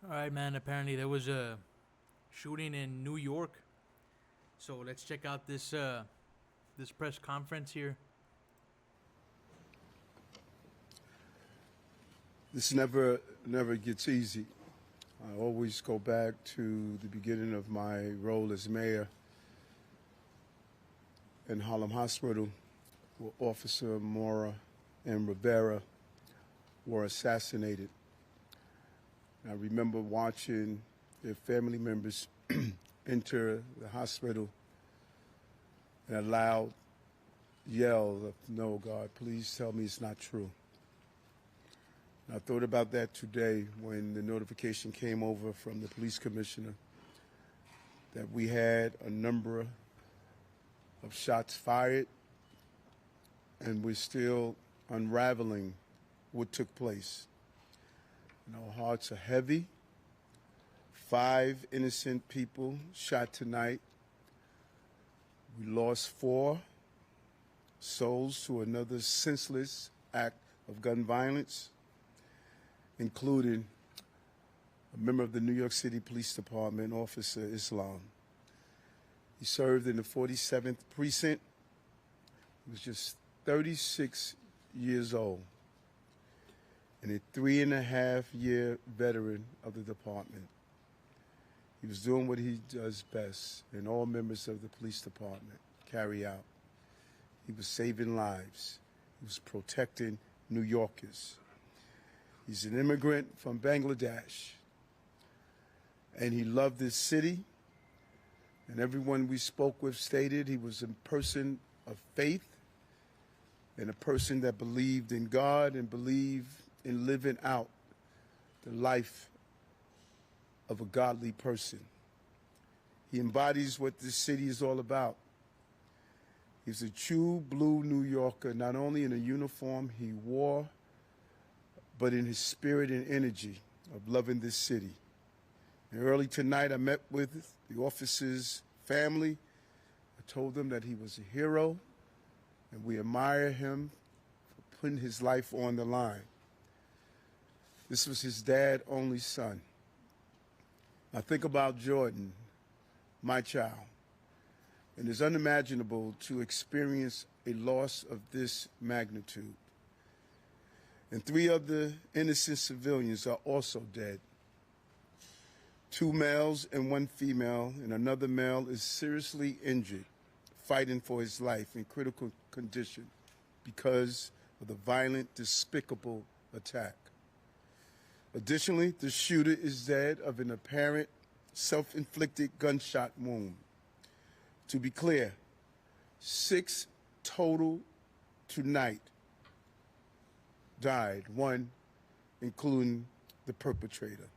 All right, man. Apparently there was a shooting in New York. So let's check out this press conference here. This never gets easy. I always go back to the beginning of my role as mayor in Harlem Hospital, where Officer Mora and Rivera were assassinated. I remember watching their family members enter the hospital and a loud yell of, "No, God, please tell me it's not true." And I thought about that today when the notification came over from the police commissioner that we had a number of shots fired and we're still unraveling what took place. And our hearts are heavy. 5 innocent people shot tonight. We lost 4 souls to another senseless act of gun violence, including a member of the New York City Police Department, Officer Islam. He served in the 47th Precinct. He was just 36 years old and a 3.5-year veteran of the department. He was doing what he does best, and all members of the police department carry out. He was saving lives. He was protecting New Yorkers. He's an immigrant from Bangladesh, and he loved this city. And everyone we spoke with stated he was a person of faith and a person that believed in God and believed in living out the life of a godly person. He embodies what this city is all about. He's a true blue New Yorker, not only in the uniform he wore, but in his spirit and energy of loving this city. And early tonight, I met with the officer's family. I told them that he was a hero, and we admire him for putting his life on the line. This was his dad's only son. I think about Jordan, my child, and it's unimaginable to experience a loss of this magnitude. And 3 other innocent civilians are also dead. 2 males and 1 female, and another male is seriously injured, fighting for his life in critical condition because of the violent, despicable attack. Additionally, the shooter is dead of an apparent self-inflicted gunshot wound. To be clear, 6 total tonight died, 1 including the perpetrator.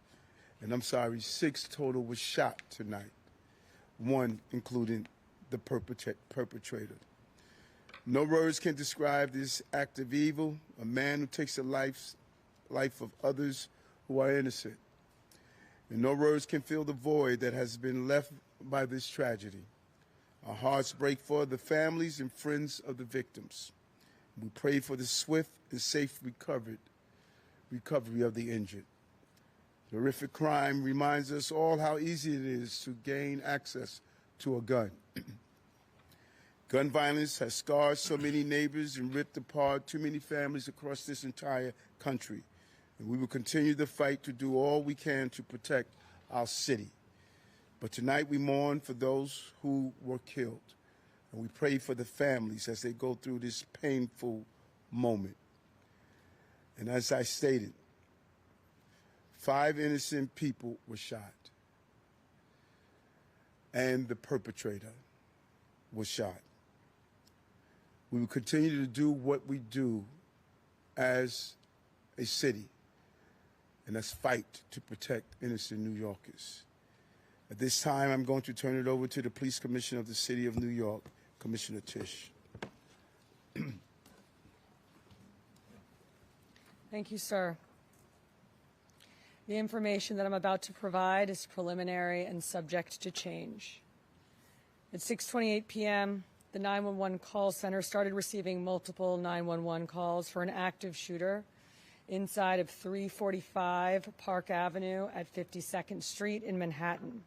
And I'm sorry, 6 total was shot tonight, 1 including the perpetrator. No words can describe this act of evil, a man who takes the life of others who are innocent. And no words can fill the void that has been left by this tragedy. Our hearts break for the families and friends of the victims. We pray for the swift and safe recovery of the injured. The horrific crime reminds us all how easy it is to gain access to a gun. Gun violence has scarred so many neighbors and ripped apart too many families across this entire country. And we will continue the fight to do all we can to protect our city. But tonight we mourn for those who were killed. And we pray for the families as they go through this painful moment. And as I stated, 5 innocent people were shot. And the perpetrator was shot. We will continue to do what we do as a city, and that's fight to protect innocent New Yorkers. At this time, I'm going to turn it over to the Police Commissioner of the City of New York, Commissioner Tisch. Thank you, sir. The information that I'm about to provide is preliminary and subject to change. At 6:28 p.m., the 911 call center started receiving multiple 911 calls for an active shooter inside of 345 Park Avenue at 52nd Street in Manhattan.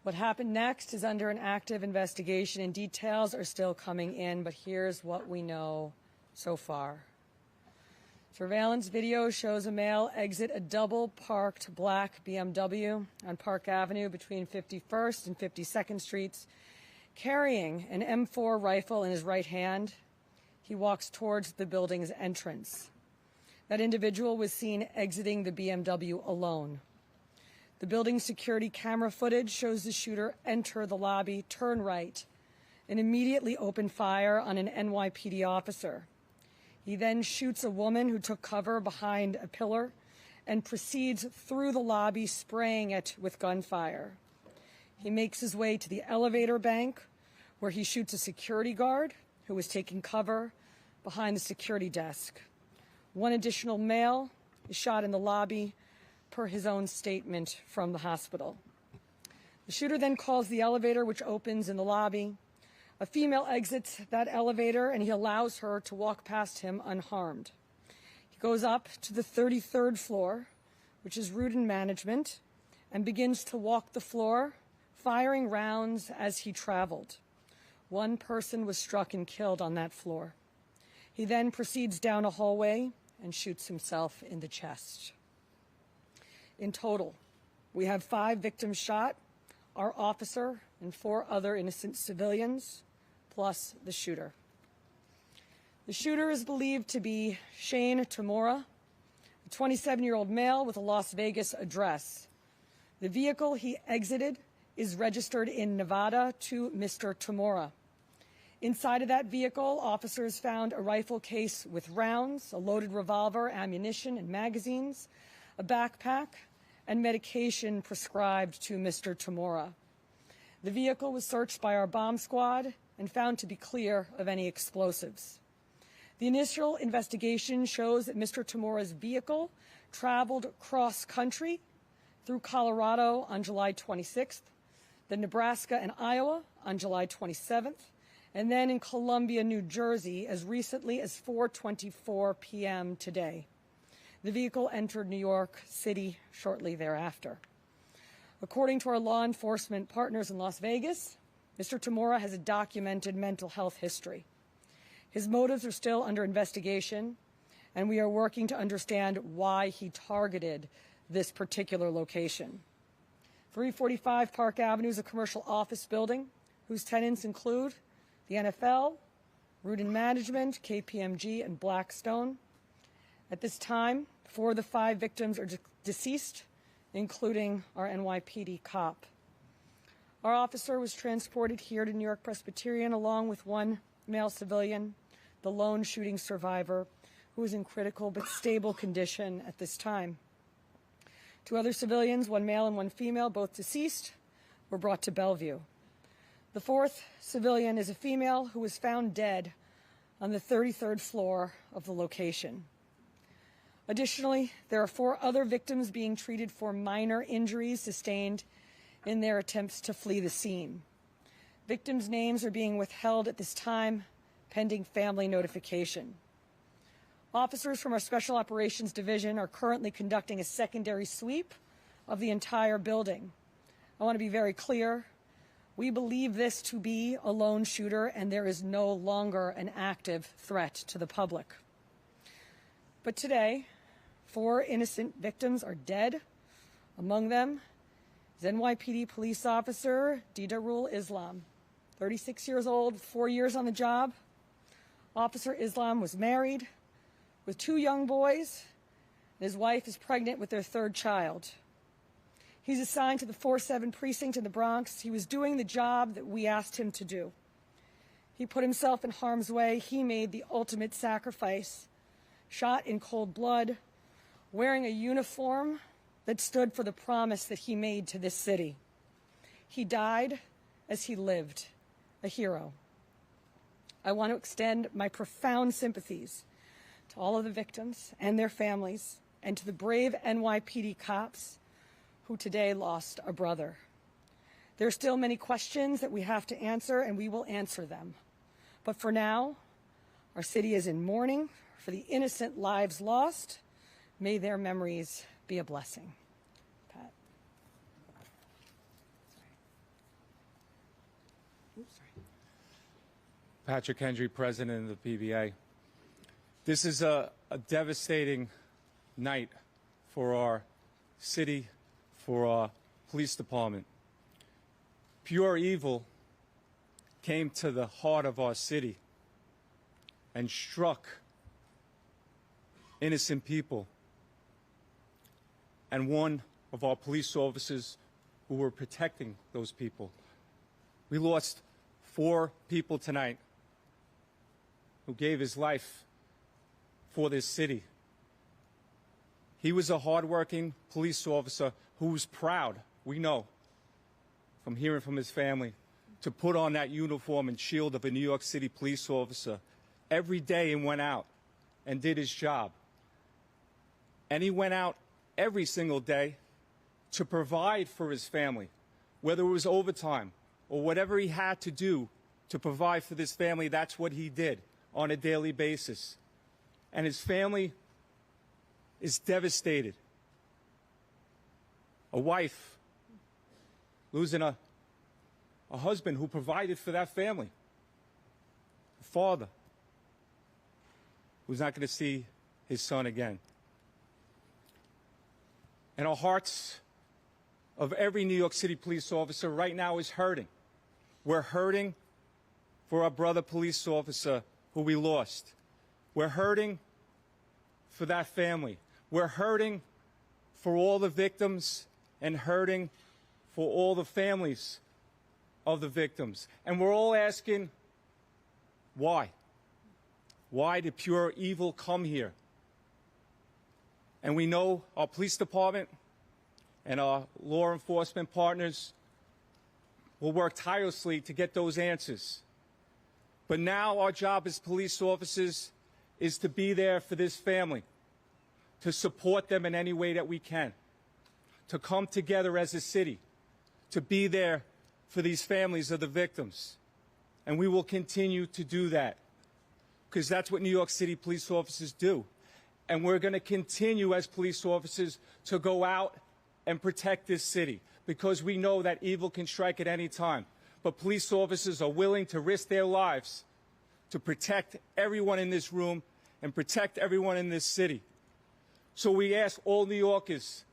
What happened next is under an active investigation, and details are still coming in, but here's what we know so far. Surveillance video shows a male exit a double-parked black BMW on Park Avenue between 51st and 52nd Streets, carrying an M4 rifle in his right hand. He walks towards the building's entrance. That individual was seen exiting the BMW alone. The building's security camera footage shows the shooter enter the lobby, turn right, and immediately open fire on an NYPD officer. He then shoots a woman who took cover behind a pillar and proceeds through the lobby, spraying it with gunfire. He makes his way to the elevator bank, where he shoots a security guard who was taking cover behind the security desk. One additional male is shot in the lobby, per his own statement from the hospital. The shooter then calls the elevator, which opens in the lobby. A female exits that elevator, and he allows her to walk past him unharmed. He goes up to the 33rd floor, which is route and management, and begins to walk the floor, firing rounds as he traveled. One person was struck and killed on that floor. He then proceeds down a hallway and shoots himself in the chest. In total, we have 5 victims shot, our officer and 4 other innocent civilians, plus the shooter. The shooter is believed to be Shane Tamura, a 27-year-old male with a Las Vegas address. The vehicle he exited is registered in Nevada to Mr. Tamura. Inside of that vehicle, officers found a rifle case with rounds, a loaded revolver, ammunition, and magazines, a backpack, and medication prescribed to Mr. Tamura. The vehicle was searched by our bomb squad and found to be clear of any explosives. The initial investigation shows that Mr. Tamura's vehicle traveled cross-country through Colorado on July 26th, then Nebraska and Iowa on July 27th, and then in Columbia, New Jersey, as recently as 4:24 p.m. today. The vehicle entered New York City shortly thereafter. According to our law enforcement partners in Las Vegas, Mr. Tamura has a documented mental health history. His motives are still under investigation, and we are working to understand why he targeted this particular location. 345 Park Avenue is a commercial office building whose tenants include the NFL, Root and Management, KPMG, and Blackstone. At this time, 4 of the 5 victims are deceased, including our NYPD cop. Our officer was transported here to New York Presbyterian along with 1 male civilian, the lone shooting survivor, who is in critical but stable condition at this time. 2 other civilians, 1 male and 1 female, both deceased, were brought to Bellevue. The 4th civilian is a female who was found dead on the 33rd floor of the location. Additionally, there are 4 other victims being treated for minor injuries sustained in their attempts to flee the scene. Victims' names are being withheld at this time, pending family notification. Officers from our Special Operations Division are currently conducting a secondary sweep of the entire building. I want to be very clear. We believe this to be a lone shooter, and there is no longer an active threat to the public. But today, 4 innocent victims are dead. Among them is NYPD police officer Didarul Islam, 36 years old, 4 years on the job. Officer Islam was married with 2 young boys, and his wife is pregnant with their 3rd child. He's assigned to the 4-7 precinct in the Bronx. He was doing the job that we asked him to do. He put himself in harm's way. He made the ultimate sacrifice, shot in cold blood, wearing a uniform that stood for the promise that he made to this city. He died as he lived, a hero. I want to extend my profound sympathies to all of the victims and their families, and to the brave NYPD cops who today lost a brother. There are still many questions that we have to answer, and we will answer them. But for now, our city is in mourning for the innocent lives lost. May their memories be a blessing. Pat. Sorry. Patrick Hendry, President of the PBA. This is a devastating night for our city, for our police department. Pure evil came to the heart of our city and struck innocent people. And one of our police officers who were protecting those people. We lost 4 people tonight who gave his life for this city. He was a hardworking police officer who was proud, we know, from hearing from his family, to put on that uniform and shield of a New York City police officer every day and went out and did his job. And he went out every single day to provide for his family, whether it was overtime or whatever he had to do to provide for this family. That's what he did on a daily basis. And his family is devastated. A wife losing a husband who provided for that family. A father who's not going to see his son again. And our hearts of every New York City police officer right now is hurting. We're hurting for our brother police officer who we lost. We're hurting for that family. We're hurting for all the victims and hurting for all the families of the victims. And we're all asking, why? Why did pure evil come here? And we know our police department and our law enforcement partners will work tirelessly to get those answers. But now our job as police officers is to be there for this family, to support them in any way that we can, to come together as a city, to be there for these families of the victims. And we will continue to do that because that's what New York City police officers do. And we're going to continue as police officers to go out and protect this city because we know that evil can strike at any time. But police officers are willing to risk their lives to protect everyone in this room and protect everyone in this city. So we ask all New Yorkers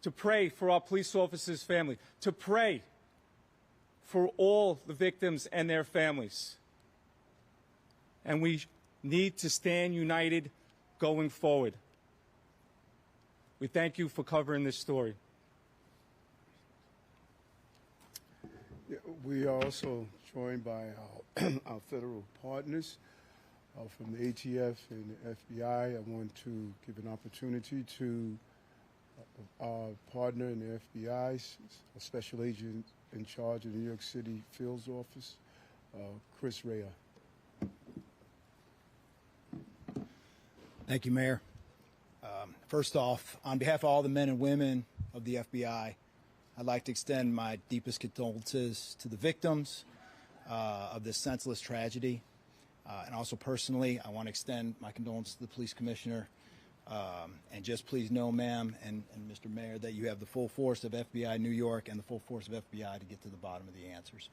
to pray for our police officers' family, to pray for all the victims and their families. And we need to stand united going forward. We thank you for covering this story. Yeah, we are also joined by our federal partners from the ATF and the FBI. I want to give an opportunity to our partner in the FBI, a special agent in charge of the New York City Fields Office, Chris Rea. Thank you, Mayor. First off, on behalf of all the men and women of the FBI, I'd like to extend my deepest condolences to the victims of this senseless tragedy. And also personally, I want to extend my condolences to the police commissioner. And just please know, ma'am and Mr. Mayor, that you have the full force of FBI New York and the full force of FBI to get to the bottom of the answers.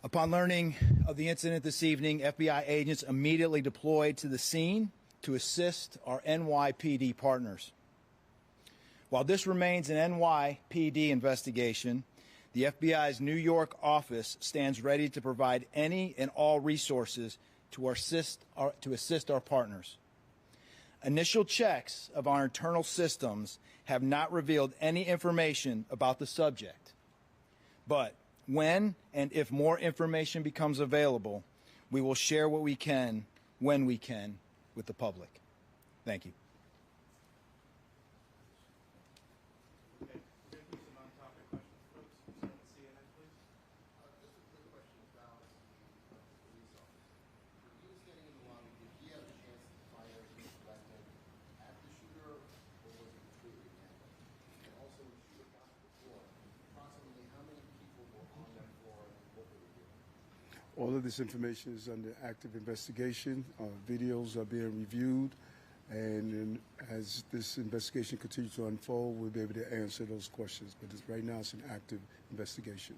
Upon learning of the incident this evening, FBI agents immediately deployed to the scene to assist our NYPD partners. While this remains an NYPD investigation, the FBI's New York office stands ready to provide any and all resources to assist our partners. Initial checks of our internal systems have not revealed any information about the subject. But when and if more information becomes available, we will share what we can, when we can, with the public. Thank you. All of this information is under active investigation. Videos are being reviewed, and as this investigation continues to unfold, we'll be able to answer those questions. But right now, it's an active investigation.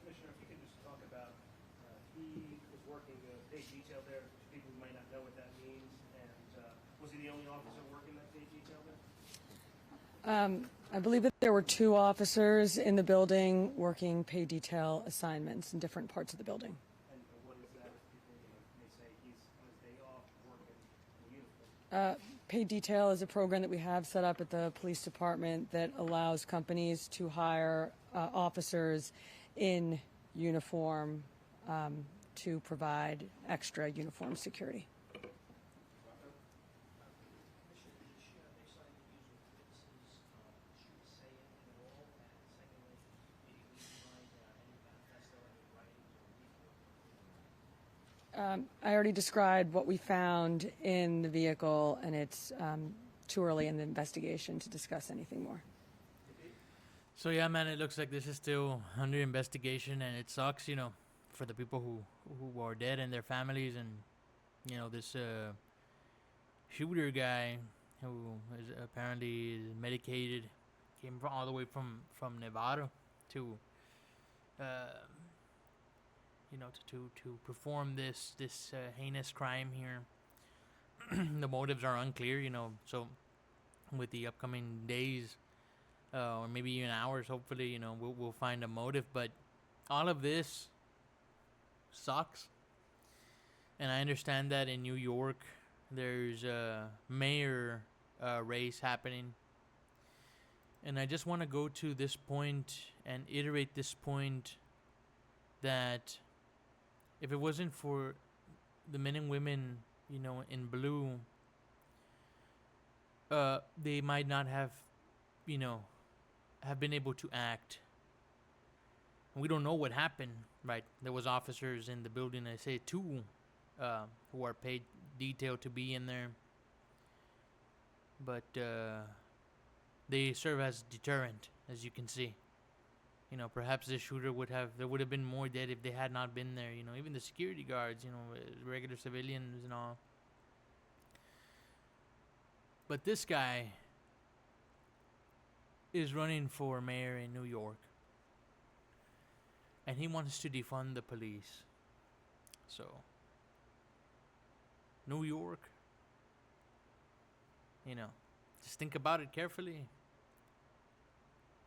Commissioner, if you could just talk about, he was working paid detail there. To people who might not know what that means, and was he the only officer working that paid detail there? I believe that there were 2 officers in the building working pay detail assignments in different parts of the building. And what is that? If people may say he's on his day off working in uniform. Pay detail is a program that we have set up at the police department that allows companies to hire officers in uniform to provide extra uniform security. I already described what we found in the vehicle, and it's too early in the investigation to discuss anything more. So yeah, man, it looks like this is still under investigation, and it sucks, for the people who are dead and their families, and this shooter guy who is apparently medicated, came all the way from Nevada to to perform this heinous crime here. The motives are unclear, so with the upcoming days or maybe even hours, hopefully, we'll find a motive. But all of this sucks, and I understand that in New York there's a mayor race happening, and I just want to go to this point and iterate this point that if it wasn't for the men and women, in blue, they might not have, have been able to act. And we don't know what happened, right? There was officers in the building, I say 2, who are paid detail to be in there. But they serve as deterrent, as you can see. Perhaps the shooter there would have been more dead if they had not been there. Even the security guards, regular civilians and all. But this guy is running for mayor in New York, and he wants to defund the police. So, New York, just think about it carefully.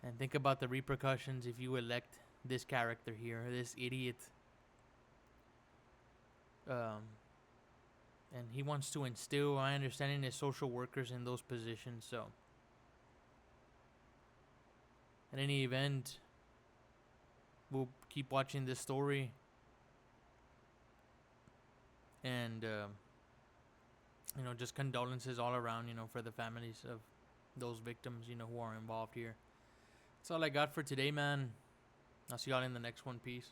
And think about the repercussions if you elect this character here, this idiot. And he wants to instill, my understanding, is social workers in those positions. So, in any event, we'll keep watching this story. And, just condolences all around, for the families of those victims, who are involved here. That's all I got for today, man. I'll see y'all in the next one. Peace.